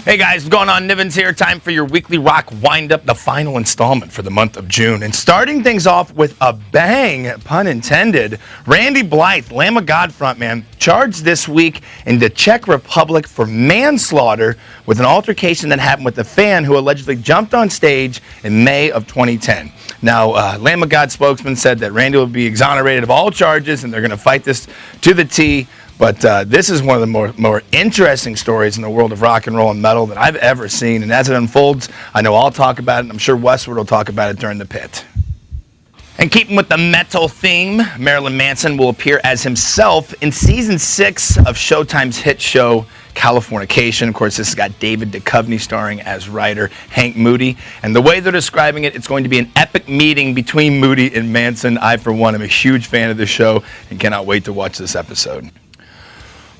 Hey guys, what's going on? Nivens here. Time for your weekly rock wind-up, the final installment for the month of June. And starting things off with a bang, pun intended, Randy Blythe, Lamb of God frontman, charged this week in the Czech Republic for manslaughter with an altercation that happened with a fan who allegedly jumped on stage in May of 2010. Now, Lamb of God spokesman said that Randy will be exonerated of all charges and they're going to fight this to the T. But this is one of the more interesting stories in the world of rock and roll and metal that I've ever seen. And as it unfolds, I know I'll talk about it, and I'm sure Westward will talk about it during the pit. And keeping with the metal theme, Marilyn Manson will appear as himself in Season 6 of Showtime's hit show, Californication. Of course, this has got David Duchovny starring as writer Hank Moody. And the way they're describing it, it's going to be an epic meeting between Moody and Manson. I, for one, am a huge fan of the show and cannot wait to watch this episode.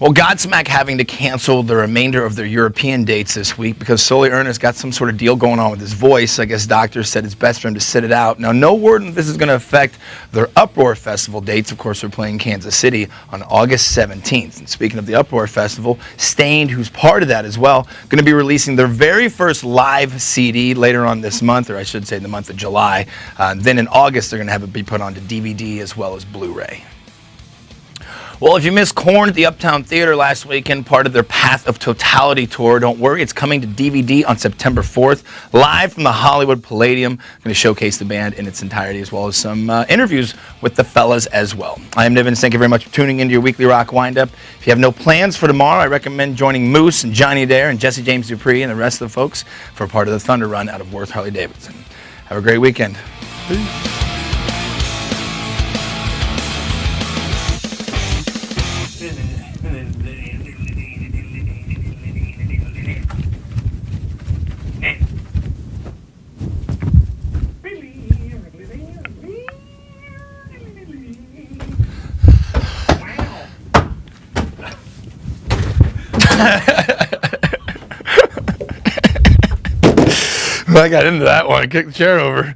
Well, Godsmack having to cancel the remainder of their European dates this week because Sully Erna's got some sort of deal going on with his voice. I guess doctors said it's best for him to sit it out. Now, no word if this is going to affect their Uproar Festival dates. Of course, they're playing Kansas City on August 17th. And speaking of the Uproar Festival, Stained, who's part of that as well, going to be releasing their very first live CD later on this month, or I should say the month of July. Then in August, they're going to have it be put onto DVD as well as Blu-ray. Well, if you missed Korn at the Uptown Theater last weekend, part of their Path of Totality tour, don't worry, it's coming to DVD on September 4th, live from the Hollywood Palladium. I'm going to showcase the band in its entirety as well as some interviews with the fellas as well. I am Nivens. Thank you very much for tuning into your weekly rock windup. If you have no plans for tomorrow, I recommend joining Moose and Johnny Adair and Jesse James Dupree and the rest of the folks for part of the Thunder Run out of Worth Harley-Davidson. Have a great weekend. Peace. I got into that one. I kicked the chair over.